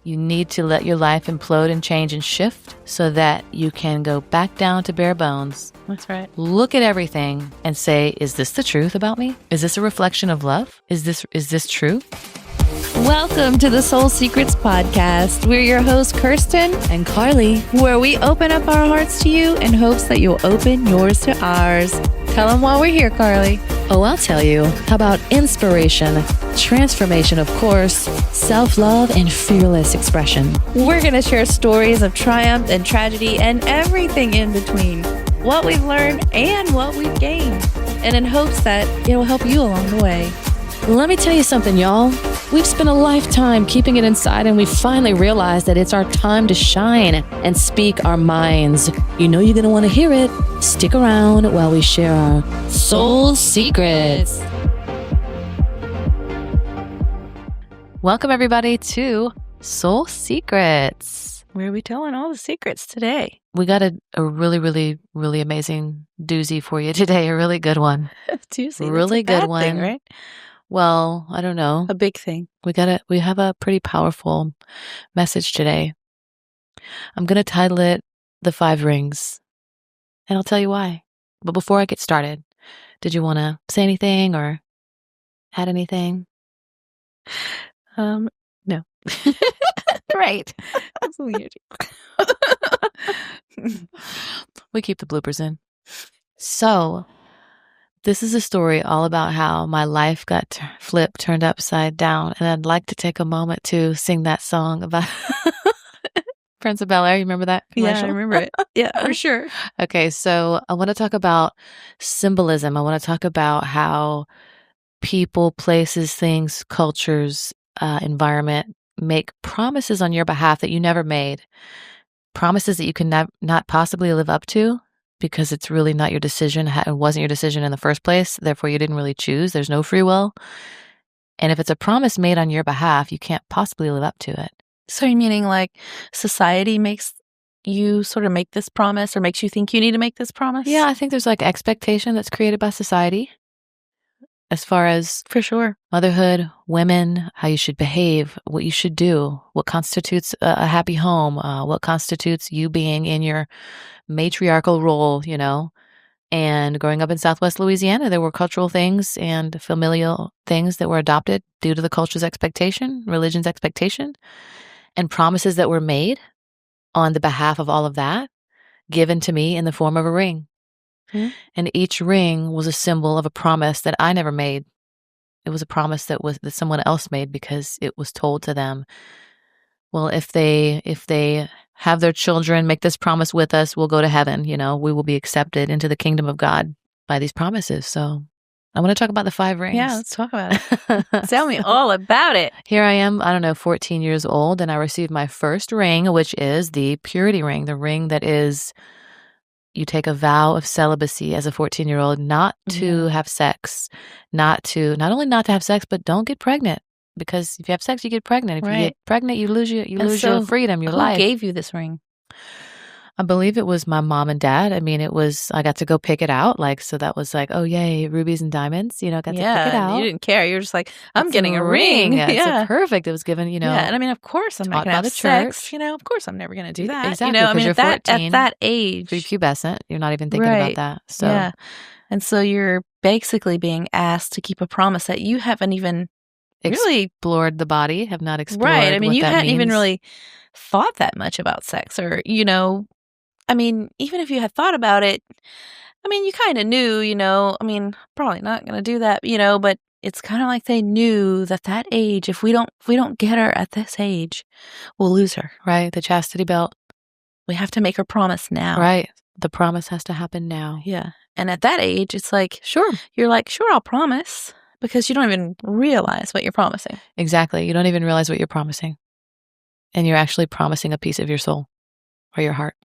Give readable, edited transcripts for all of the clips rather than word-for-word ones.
You need to let your life implode and change and shift so that you can go back down to bare bones. That's right. Look at everything and say, is this the truth about me? Is this a reflection of love? Is this true? Welcome to the Soul Secrets Podcast. We're your hosts, Kirsten and Carli, where we open up our hearts to you in hopes that you'll open yours to ours. Tell them why we're here, Carli. Oh, I'll tell you. How about inspiration, transformation, of course, self-love, and fearless expression? We're going to share stories of triumph and tragedy and everything in between, what we've learned and what we've gained, and in hopes that it will help you along the way. Let me tell you something, y'all. We've spent a lifetime keeping it inside, and we finally realized that it's our time to shine and speak our minds. You know you're going to want to hear it. Stick around while we share our soul secrets. Welcome, everybody, to Soul Secrets. Where are we telling all the secrets today? We got a really, really, really amazing doozy for you today. A really good one. Doozy. Really That's a good bad one, thing, right? Well, I don't know. A big thing. We have a pretty powerful message today. I'm going to title it The 5 Rings, and I'll tell you why. But before I get started, did you want to say anything or add anything? No. Right. That's weird. We keep the bloopers in. So, this is a story all about how my life got turned upside down. And I'd like to take a moment to sing that song about Prince of Bel-Air. You remember that commercial? Yeah, I remember it. Yeah, for sure. Okay, so I want to talk about symbolism. I want to talk about how people, places, things, cultures, environment make promises on your behalf that you never made. Promises that you can not possibly live up to, because it's really not your decision. It wasn't your decision in the first place. Therefore, you didn't really choose. There's no free will. And if it's a promise made on your behalf, you can't possibly live up to it. So you're meaning like society makes you sort of make this promise or makes you think you need to make this promise? Yeah, I think there's like expectation that's created by society as far as for sure motherhood, women, how you should behave, what you should do, what constitutes a happy home, what constitutes you being in your matriarchal role, you know. And growing up in Southwest Louisiana, there were cultural things and familial things that were adopted due to the culture's expectation, religion's expectation, and promises that were made on the behalf of all of that, given to me in the form of a ring. Mm-hmm. And each ring was a symbol of a promise that I never made. It was a promise that someone else made because it was told to them. Well, if they have their children make this promise with us, we'll go to heaven. You know, we will be accepted into the kingdom of God by these promises. So I want to talk about the 5 rings. Yeah, let's talk about it. Tell me all about it. Here I am, 14 years old, and I received my first ring, which is the purity ring, the ring that is, you take a vow of celibacy as a 14-year-old, not to have sex, not only not to have sex, but don't get pregnant. Because if you have sex, you get pregnant. If you get pregnant, you lose your freedom, your life. Who gave you this ring? I believe it was my mom and dad. I mean, I got to go pick it out. So that was like, oh, yay, rubies and diamonds, got to pick it out. You didn't care. You were just like, I'm getting a ring. Yeah. It's perfect. It was given, Yeah, and I mean, of course I'm not going to have sex. Of course I'm never going to do that. Exactly, I mean, you're 14, at that age. Prepubescent. You're not even thinking about that. So. Yeah. And so you're basically being asked to keep a promise that you haven't even really explored the body, have not explored. Right. I mean, you hadn't even means. really thought that much about sex, or, I mean, even if you had thought about it, I mean, you kind of knew, I mean, probably not going to do that, but it's kind of like they knew that age, if we don't get her at this age, we'll lose her. Right. The chastity belt. We have to make her promise now. Right. The promise has to happen now. Yeah. And at that age, it's like, sure. You're like, sure, I'll promise. Because you don't even realize what you're promising. Exactly. You don't even realize what you're promising. And you're actually promising a piece of your soul or your heart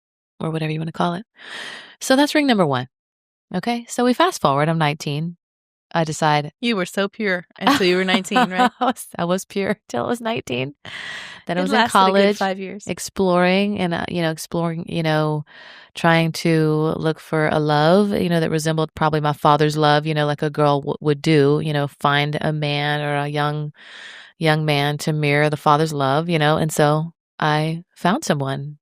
or whatever you want to call it. So that's ring number 1. Okay. So we fast forward. I'm 19. I decide. You were so pure until you were 19, right? I was pure till I was 19. Then I was in college. A good 5 years. Exploring and, trying to look for a love, that resembled probably my father's love, like a girl would do, find a man or a young young man to mirror the father's love, and so I found someone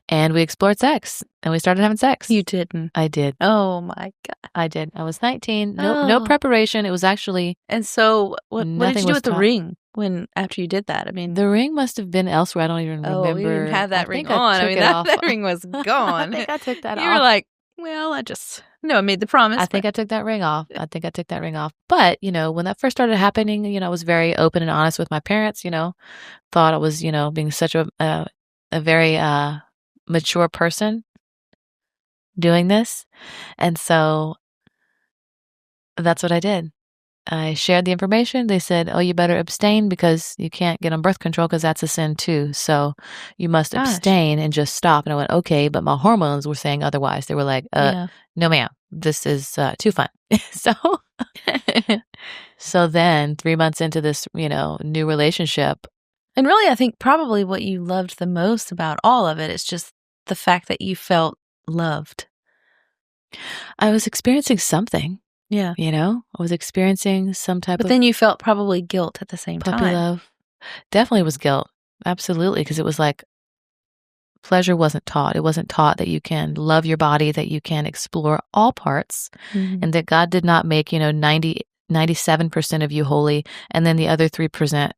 and we explored sex and we started having sex. You didn't. I did. Oh my God. I did. I was 19. No Oh. preparation. It was actually And so what did nothing you do was with the taught. ring after you did that? I mean, The ring must have been elsewhere. I don't even oh, you didn't remember. have I that ring think I on. I took mean, it that off. that ring was I gone. think I took that You were off. like, well, I made the promise, I think but I took that ring off. I think I took that ring off. But, when that first started happening, I was very open and honest with my parents, thought I was, being such a very mature person doing this. And so that's what I did. I shared the information. They said, "Oh, you better abstain because you can't get on birth control because that's a sin too. So you must gosh. abstain and just stop." And I went, "Okay," but my hormones were saying otherwise. They were like, Yeah. no, ma'am, this is too fun." So, so then 3 months into this, new relationship, And really, I think probably what you loved the most about all of it is just the fact that you felt loved. I was experiencing something, Yeah. I was experiencing some type But of then you felt probably guilt at the same puppy time. love. Definitely was guilt. Absolutely. Because it was like, pleasure wasn't taught. It wasn't taught that you can love your body, that you can explore all parts, Mhm. and that God did not make, 97% of you holy, and then the other 3%,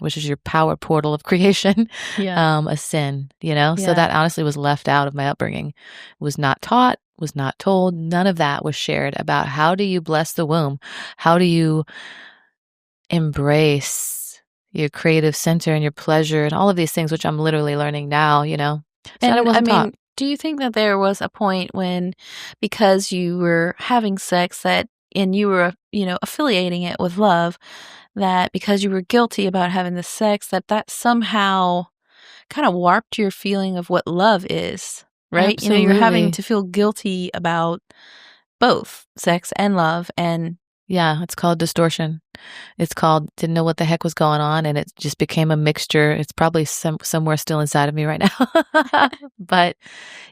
which is your power portal of creation, Yeah. a sin, So Yeah. that honestly was left out of my upbringing. Was not taught, was not told. None of that was shared about how do you bless the womb? How do you embrace your creative center and your pleasure and all of these things, which I'm literally learning now, So that I And I wasn't taught. mean, do you think that there was a point when, because you were having sex and you were, affiliating it with love, that because you were guilty about having the sex, that somehow kind of warped your feeling of what love is, right? You're having Absolutely. to feel guilty about both sex and love. And Yeah, it's called distortion. It's called didn't know what the heck was going on, and it just became a mixture. It's probably somewhere still inside of me right now. But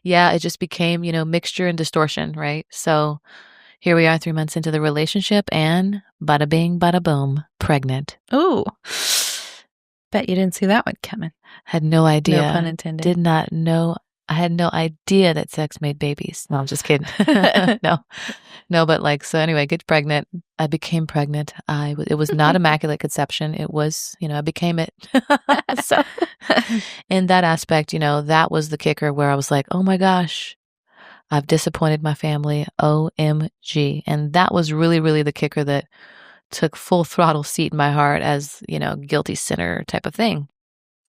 yeah, it just became, mixture and distortion, right? So here we are 3 months into the relationship and bada bing, bada boom, pregnant. oh, bet you didn't see that one coming. Had no No pun idea. intended. Did not know. I had no idea that sex made babies. No, I'm just kidding. No, no, but so anyway, get pregnant. I became pregnant. It was not immaculate conception. It was, I became it. So in that aspect, that was the kicker where I was like, oh my gosh, I've disappointed my family. OMG. And that was really, really the kicker that took full throttle seat in my heart as, guilty sinner type of thing.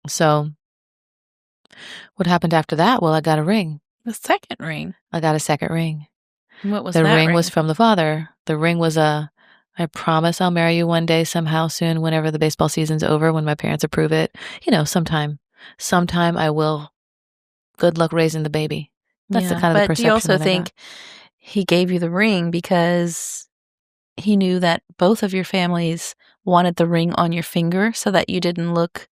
So what happened after that? Well, I got a ring. The second ring. I got a second ring. What was The that ring ring? was from the father. The ring was I promise I'll marry you one day somehow soon, whenever the baseball season's over, when my parents approve it. Sometime. Sometime I will. Good luck raising the baby. That's the Yeah, kind of the but do you perception also that I got. think he gave you the ring because he knew that both of your families wanted the ring on your finger so that you didn't look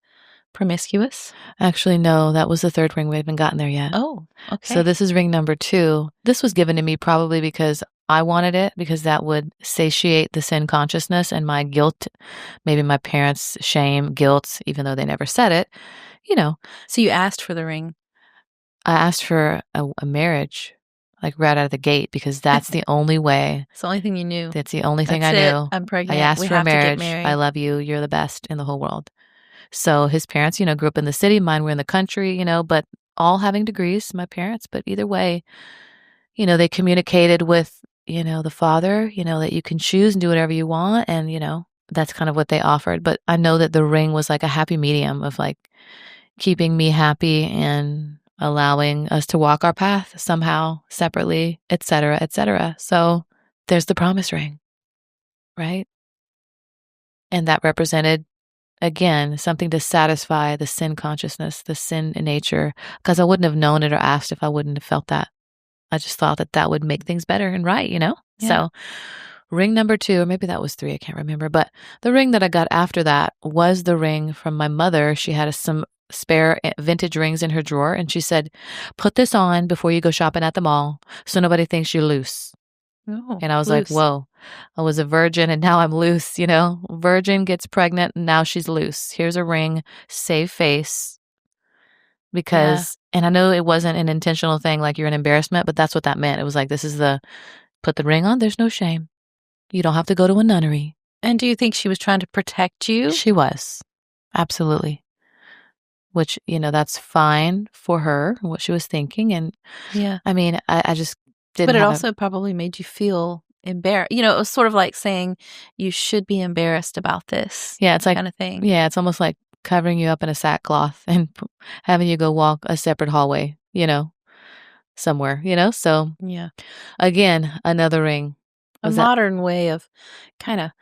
promiscuous? Actually, no, that was the third ring. We haven't gotten there yet. Oh, So okay. this is ring number 2. This was given to me probably because I wanted it, because that would satiate the sin consciousness and my guilt, maybe my parents' shame, guilt, even though they never said it. So you asked for the ring. I asked for a marriage, like right out of the gate, because that's the only way. It's the only thing you knew. That's the only thing That's I it. knew. I'm I pregnant. asked We for a have to get marriage. I married. love you. You're the best in the whole world. So his parents, grew up in the city. Mine were in the country, but all having degrees, my parents. But either way, they communicated with, the father, that you can choose and do whatever you want. And, that's kind of what they offered. But I know that the ring was like a happy medium of like keeping me happy and allowing us to walk our path somehow separately, et cetera, et cetera. So there's the promise ring, right? And that represented, again, something to satisfy the sin consciousness, the sin in nature, because I wouldn't have known it or asked if I wouldn't have felt that. I just thought that would make things better and right, Yeah. So ring number 2, or maybe that was 3, I can't remember. But the ring that I got after that was the ring from my mother. She had some spare vintage rings in her drawer, and she said, put this on before you go shopping at the mall so nobody thinks you're loose. Oh, And I was like, loose. whoa, I was a virgin and now I'm loose, you know? Virgin gets pregnant and now she's loose. Here's a ring, save face. Yeah. And I know it wasn't an intentional thing, like you're an embarrassment, but that's what that meant. It was like, this is put the ring on, there's no shame. You don't have to go to a nunnery. And do you think she was trying to protect you? She was. Absolutely. Which, that's fine for her, what she was thinking. And Yeah. I mean, I just didn't But it have a, also probably made you feel embarrassed. It was sort of like saying, "You should be embarrassed about this," yeah, it's like, kinda thing. yeah, it's almost like covering you up in a sackcloth and having you go walk a separate hallway, somewhere, So Yeah. again, another ring. A Was that? modern way of kinda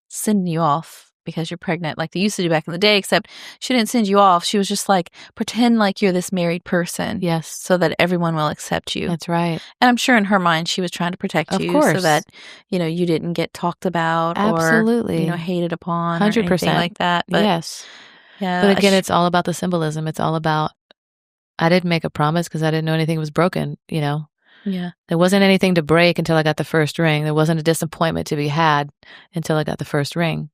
sending you off because you're pregnant like they used to do back in the day, except she didn't send you off. She was just like, "Pretend like you're this married person Yes, so that everyone will accept you." that's right. And I'm sure in her mind, she was trying to protect Of you so course. that, you didn't get talked about or, Absolutely. hated upon or anything 100%. like that. But Yes. But yeah, again, it's all about the symbolism. It's all about, I didn't make a promise because I didn't know anything was broken. yeah. There wasn't anything to break until I got the first ring. There wasn't a disappointment to be had until I got the first ring.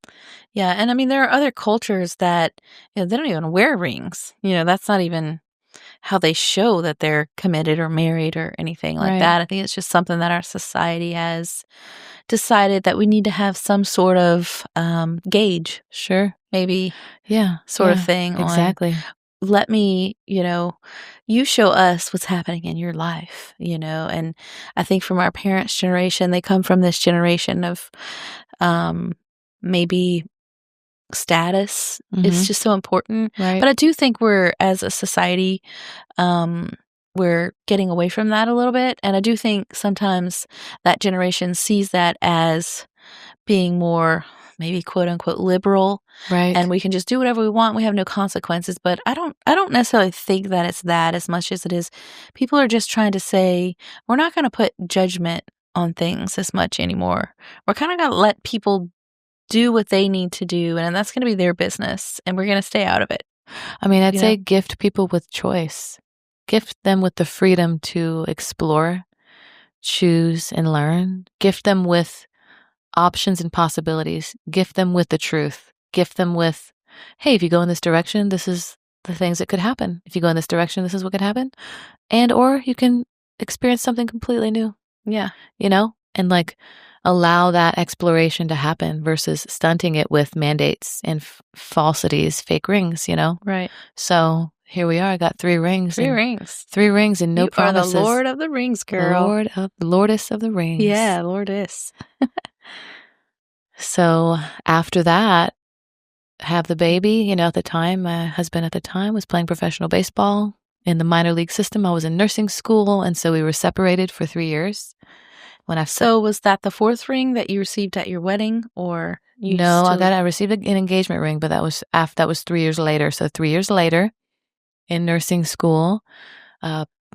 Yeah. And I mean, there are other cultures that, they don't even wear rings. That's not even how they show that they're committed or married or anything like Right. that. I think it's just something that our society has decided that we need to have some sort of gauge, Sure. maybe Yeah. sort of Yeah. thing on Exactly. let me, you show us what's happening in your life, and I think from our parents' generation, they come from this generation of um, maybe status. It's Mm-hmm. just so important. Right. But I do think as a society, um, we're getting away from that a little bit. And I do think sometimes that generation sees that as being more maybe quote unquote liberal and Right. we can just do whatever we want. We have no consequences. But I don't necessarily think that it's that as much as it is people are just trying to say we're not going to put judgment on things as much anymore. We're kind of going to let people do what they need to do and that's going to be their business and we're going to stay out of it, I mean, I'd you know? say gift people with choice. Gift them with the freedom to explore, choose, and learn. Gift them with options and possibilities. Gift them with the truth. Gift them with, hey, if you go in this direction, this is the things that could happen. If you go in this direction, this is what could happen. And or you can experience something completely new, Yeah, and like allow that exploration to happen versus stunting it with mandates and falsities, fake rings. right. So here we are. I got 3 rings. three rings and no You are the promises. lord of the rings, The girl. Lordess of the rings. Yeah, lordess. So after that, have the baby. At the time, my husband at the time was playing professional baseball in the minor league system. I was in nursing school, and so we were separated for 3 years. When I So was that the 4th ring that you received at your wedding or you No, still I received an engagement ring, but that was 3 years later. So 3 years later, in nursing school,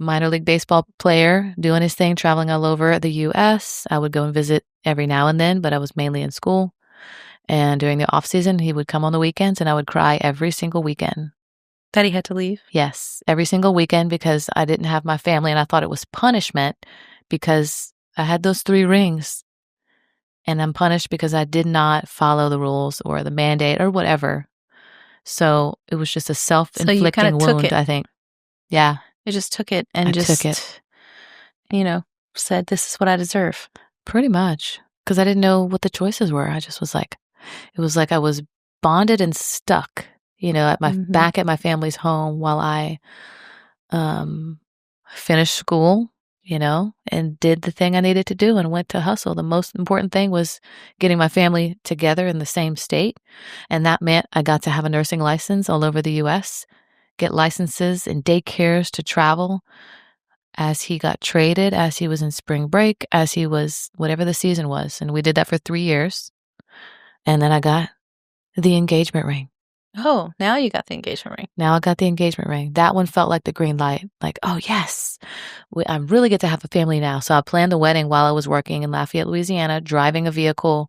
minor league baseball player doing his thing, traveling all over the U.S. I would go and visit every now and then, but I was mainly in school. And during the off season, he would come on the weekends, and I would cry every single weekend. that he had to leave? Yes, every single weekend because I didn't have my family, and I thought it was punishment because I had those 3 rings, and I'm punished because I did not follow the rules or the mandate or whatever. So it was just a So you kinda self-inflicting took wound, it. I think. Yeah, You just took it I and took it just, said, "This is what I deserve." pretty much because I didn't know what the choices were. I just was like, it was like I was bonded and stuck, at Mhm. back at my family's home while I um, finished school, and did the thing I needed to do and went to hustle. The most important thing was getting my family together in the same state. And that meant I got to have a nursing license all over the US, get licenses in daycares to travel as he got traded, as he was in spring break, as he was whatever the season was. And we did that for 3 years. And then I got the engagement ring. Oh, now you got the engagement ring. Now I got the engagement ring. That one felt like the green light. Like, oh, yes, I really get to have a family now. So I planned the wedding while I was working in Lafayette, Louisiana, driving a vehicle,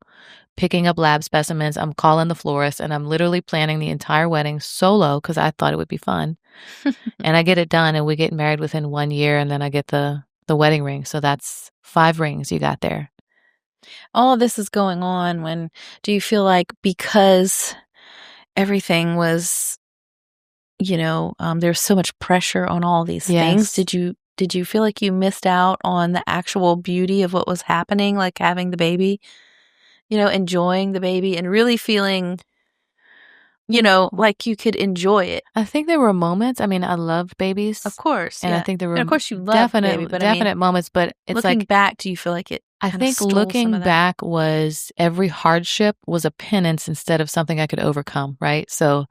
picking up lab specimens. I'm calling the florist, and I'm literally planning the entire wedding solo because I thought it would be fun. And I get it done, and we get married within 1 year, and then I get the wedding ring. So that's 5 rings you got there. all of this is going on, when do you feel like because everything was, there's so much pressure on all these things, Yes. did you feel like you missed out on the actual beauty of what was happening, like having the baby, enjoying the baby and really feeling, like you could enjoy it? I think there were moments. I mean, I loved Of babies, course, and I yeah. think there And were of course you love the baby, definite but I mean, definite moments, but it's looking like back, do you feel like it I kind of think stole some looking of that? back was every hardship was a penance instead of something I could overcome, right? So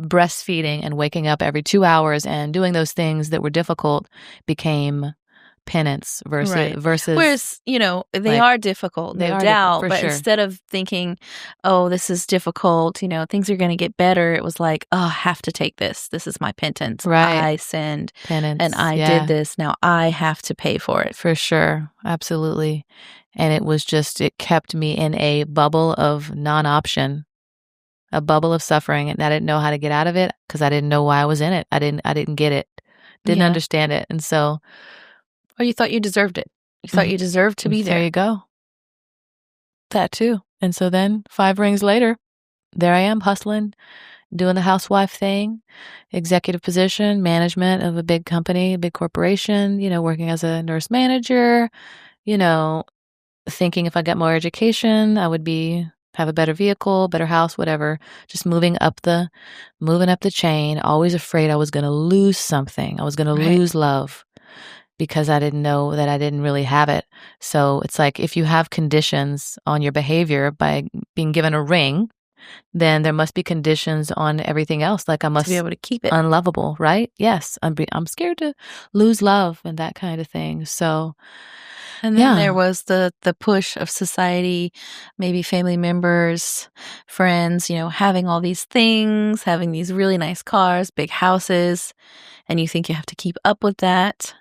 breastfeeding and waking up every 2 hours and doing those things that were difficult became penance versus Right. versus Whereas, they like are difficult, they no are different doubt, for but sure. instead of thinking, "Oh, this is difficult, things are gonna get better," it was like, "Oh, I have to take this. This is my penance. Right. I sinned and Penance. I did Yeah. this. Now I have to pay for it." For sure. Absolutely. And it was just it kept me in a bubble of non-option, a bubble of suffering, and I didn't know how to get out of it because I didn't know why I was in it. I didn't get it. Didn't Yeah. understand it. And so, Or you thought you deserved it. You thought mm, you deserved to be there there. you go. That too. And so then 5 rings later, there I am hustling, doing the housewife thing, executive position, management of a big company, a big corporation, working as a nurse manager, you know, thinking if I got more education, I would have a better vehicle, better house, whatever. Just moving up the chain, always afraid I was going to lose something. I was going to Right. lose love because I didn't know that I didn't really have it. So it's like if you have conditions on your behavior by being given a ring, then there must be conditions on everything else. Like I To be must able to keep it. unlovable, right? Yes, I'm scared to lose love and that kind of thing. So And then there yeah, was the push of society, maybe family members, friends, having all these things, having these really nice cars, big houses, and you think you have to keep up with that.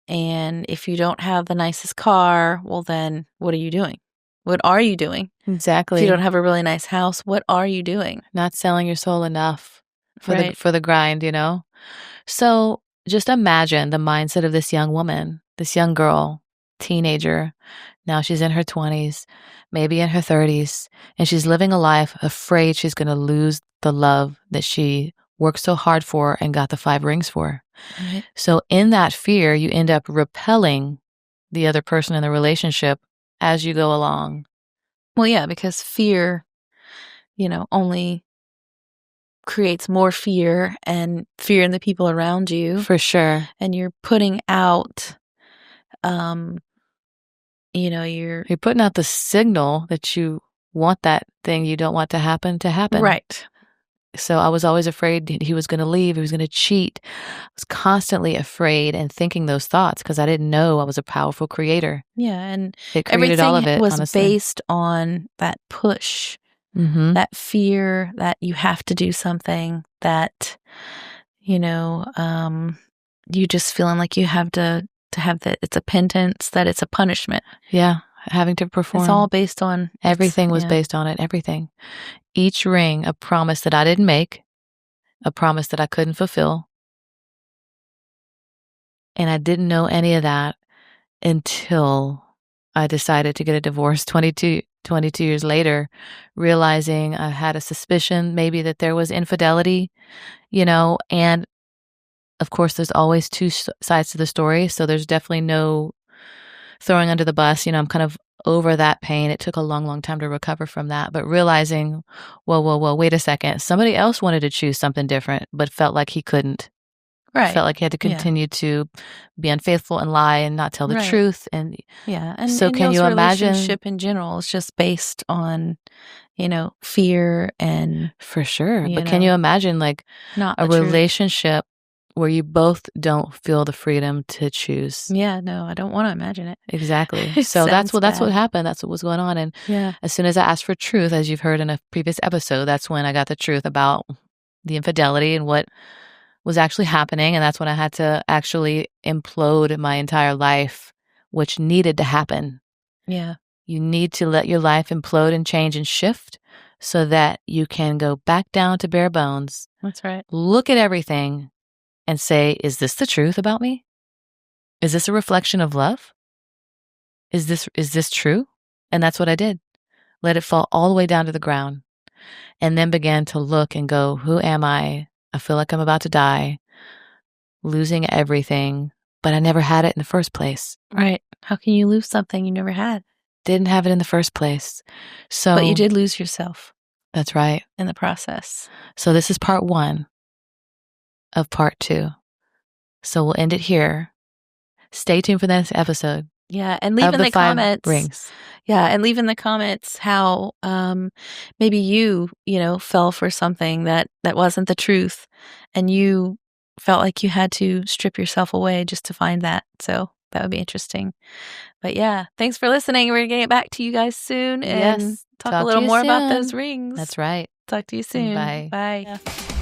And if you don't have the nicest car, well, then what are you doing? What are you doing? If you don't exactly. have a really nice house, what are you doing? Not selling your soul enough for the Right. for the grind. So, just imagine the mindset of this young woman, this young girl, teenager. Now she's in her 20s, maybe in her 30s, and she's living a life afraid she's going to lose the love that she worked so hard for and got the 5 rings for. Right. So, in that fear, you end up repelling the other person in the relationship as you go along. Well, yeah, because fear, only creates more fear and fear in the people around you. For sure. And you're putting out, um, you're You're putting out the signal that you want that thing you don't want to happen. right. So I was always afraid he was going to leave, he was going to cheat. I was constantly afraid and thinking those thoughts because I didn't know I was a powerful creator. Yeah. And It created all of everything it, was honestly. based on that push, Mhm. that fear that you have to do something, that, you know, um, you just feeling like you have to have that it's a penance, that it's a punishment. Yeah, having to It's all perform. based on Everything was yeah. based on it, everything. Each ring, a promise that I didn't make, a promise that I couldn't fulfill, and I didn't know any of that until I decided to get a divorce 22 years later, realizing I had a suspicion maybe that there was infidelity, and of course, there's always two sides to the story. So there's definitely no throwing under the bus. I'm kind of over that pain. It took a long, long time to recover from that. But realizing, whoa, whoa, whoa, wait a second. Somebody else wanted to choose something different, but felt like he couldn't. Right. Felt like he had to Yeah. continue to be unfaithful and lie and not tell the Right. truth. And Yeah. so, And can y'all's you imagine? relationship in general is just based on, fear and, For sure. you But can you know, imagine like not a the truth. relationship where you both don't feel the freedom to choose? Yeah, no, I don't wanna imagine it. Exactly. It So that's sounds what bad. happened. That's what was going on. And Yeah. as soon as I asked for truth, as you've heard in a previous episode, that's when I got the truth about the infidelity and what was actually happening. And that's when I had to actually implode my entire life, which needed to happen. Yeah. You need to let your life implode and change and shift so that you can go back down to bare bones, That's right. look at everything and say, is this the truth about me? Is this a reflection of love? Is this true? And that's what I did. Let it fall all the way down to the ground. And then began to look and go, who am I? I feel like I'm about to die, losing everything, but I never had it in the first place. Right. How can you lose something you never had? Didn't have it in the first place. But you So did lose yourself that's right. in the process. So this is part 1 of part 2. So we'll end it here. Stay tuned for the next episode Yeah, and leave of in the the 5 comments. rings. Yeah, and leave in the comments how maybe you fell for something that wasn't the truth, and you felt like you had to strip yourself away just to find that. So that would be interesting. But yeah, thanks for listening. We're gonna get back to you guys soon and Yes. talk a Talk to little you more about those soon. rings. That's right. Talk to you soon. Bye. Bye. Yeah.